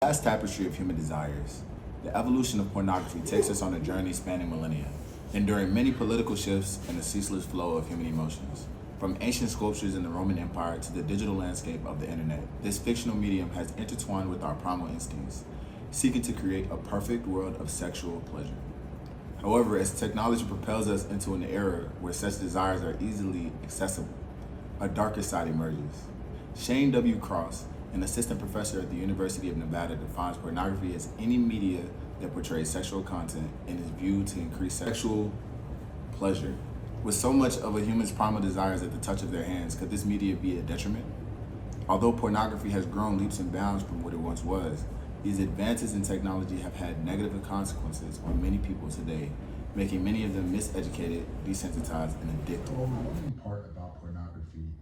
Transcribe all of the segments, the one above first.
Vast tapestry of human desires, the evolution of pornography takes us on a journey spanning millennia, enduring many political shifts and the ceaseless flow of human emotions. From ancient sculptures in the Roman Empire to the digital landscape of the internet, this fictional medium has intertwined with our primal instincts, seeking to create a perfect world of sexual pleasure. However, as technology propels us into an era where such desires are easily accessible, a darker side emerges. Shane W. Cross, an assistant professor at the University of Nevada, defines pornography as any media that portrays sexual content and is viewed to increase sexual pleasure. With so much of a human's primal desires at the touch of their hands, could this media be a detriment? Although pornography has grown leaps and bounds from what it once was, these advances in technology have had negative consequences on many people today, making many of them miseducated, desensitized, and addicted. The overwhelming part about pornography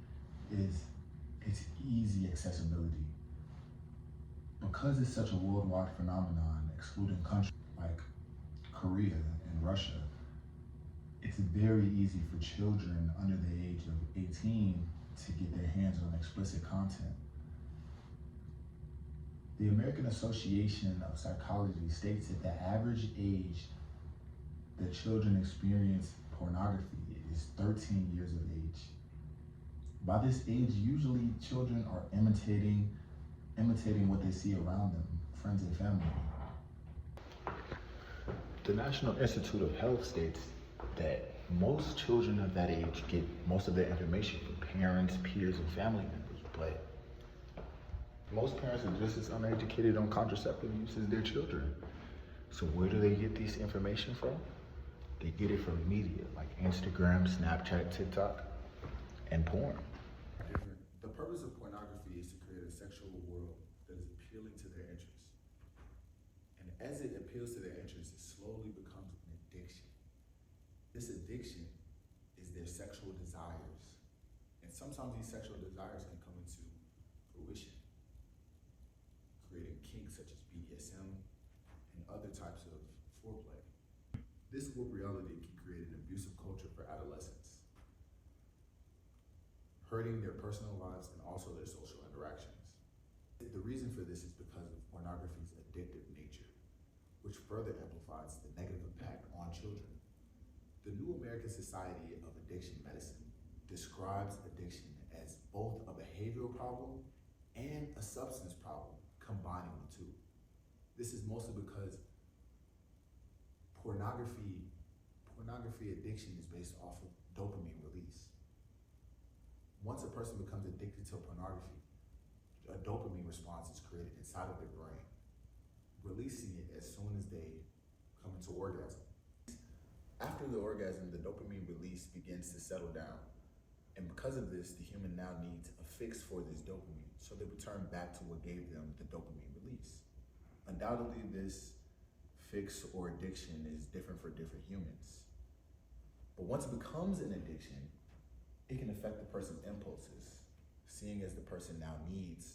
is its easy accessibility. Because it's such a worldwide phenomenon, excluding countries like Korea and Russia, it's very easy for children under the age of 18 to get their hands on explicit content. The American Association of Psychology states that the average age that children experience pornography is 13 years of age. By this age, usually children are imitating what they see around them, friends and family. The National Institute of Health states that most children of that age get most of their information from parents, peers, and family members, but most parents are just as uneducated on contraceptive use as their children. So where do they get this information from? They get it from media like Instagram, Snapchat, TikTok, and porn. The purpose of pornography is to create a sexual world that is appealing to their interests. And as it appeals to their interests, it slowly becomes an addiction. This addiction is their sexual desires. And sometimes these sexual desires can come into fruition, creating kinks such as BDSM and other types of foreplay. This warped reality can create an abusive culture for adolescents, hurting their personal lives and also their social interactions. The reason for this is because of pornography's addictive nature, which further amplifies the negative impact on children. The New American Society of Addiction Medicine describes addiction as both a behavioral problem and a substance problem, combining the two. This is mostly because pornography addiction is based off of dopamine release. Once a person becomes addicted to pornography, a dopamine response is created inside of their brain, releasing it as soon as they come into orgasm. After the orgasm, the dopamine release begins to settle down. And because of this, the human now needs a fix for this dopamine, so they return back to what gave them the dopamine release. Undoubtedly, this fix or addiction is different for different humans. But once it becomes an addiction, it can affect the person's impulses, seeing as the person now needs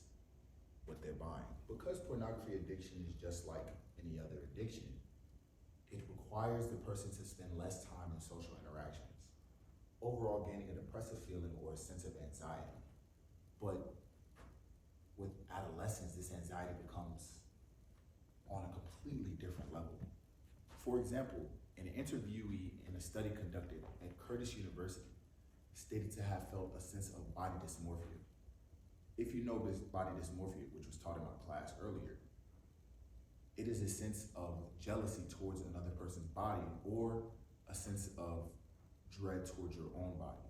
what they're buying. Because pornography addiction is just like any other addiction, it requires the person to spend less time in social interactions, overall gaining a depressive feeling or a sense of anxiety. But with adolescence, this anxiety becomes on a completely different level. For example, an interviewee in a study conducted at Curtis University stated to have felt a sense of body dysmorphia. If you know this body dysmorphia, which was taught in my class earlier, it is a sense of jealousy towards another person's body or a sense of dread towards your own body.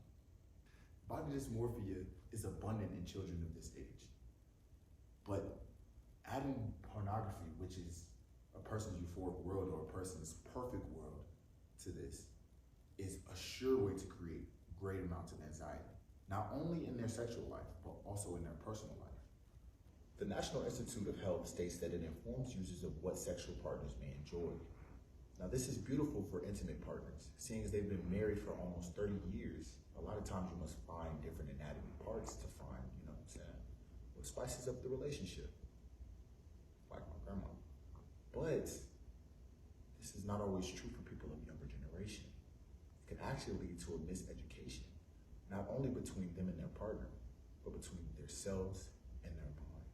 Body dysmorphia is abundant in children of this age. But adding pornography, which is a person's euphoric world or a person's perfect world, to this is a sure way to create great amounts of anxiety, not only in their sexual life, but also in their personal life. The National Institute of Health states that it informs users of what sexual partners may enjoy. Now, this is beautiful for intimate partners, seeing as they've been married for almost 30 years. A lot of times you must find different anatomy parts to find, what spices up the relationship, like my grandma. But this is not always true for people of younger generation. It can actually lead to a miseducation, not only between them and their partner, but between themselves and their mind.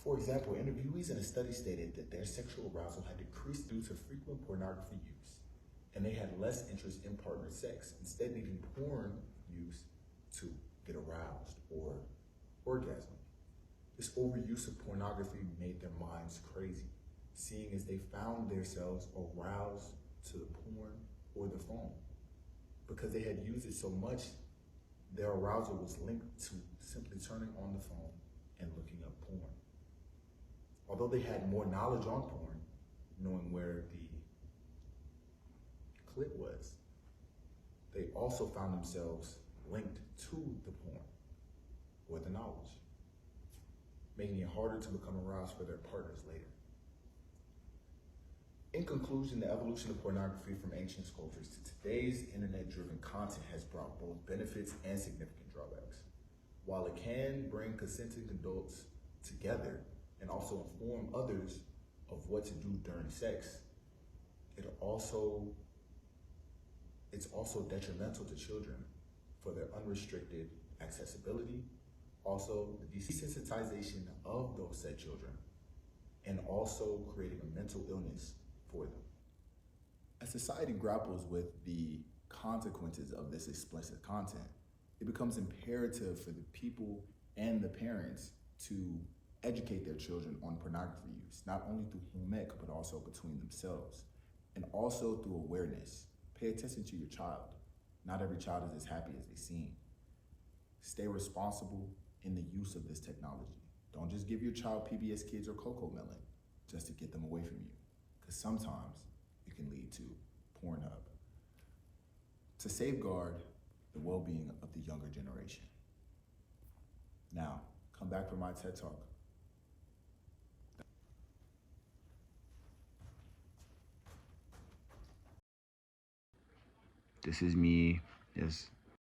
For example, interviewees in a study stated that their sexual arousal had decreased due to frequent pornography use, and they had less interest in partner sex, instead needing porn use to get aroused or orgasm. This overuse of pornography made their minds crazy, seeing as they found themselves aroused to the porn or the phone. Because they had used it so much, their arousal was linked to simply turning on the phone and looking up porn. Although they had more knowledge on porn, knowing where the clip was, they also found themselves linked to the porn or the knowledge, making it harder to become aroused for their partners later. In conclusion, the evolution of pornography from ancient cultures to today's internet-driven content has brought both benefits and significant drawbacks. While it can bring consenting adults together and also inform others of what to do during sex, it's also detrimental to children for their unrestricted accessibility, also the desensitization of those said children, and also creating a mental illness for them. As society grapples with the consequences of this explicit content, it becomes imperative for the people and the parents to educate their children on pornography use, not only through home ec, but also between themselves, and also through awareness. Pay attention to your child. Not every child is as happy as they seem. Stay responsible in the use of this technology. Don't just give your child PBS Kids or Coco Melon just to get them away from you, because sometimes it can lead to Pornhub. To safeguard the well-being of the younger generation. Now, come back for my TED Talk. This is me, just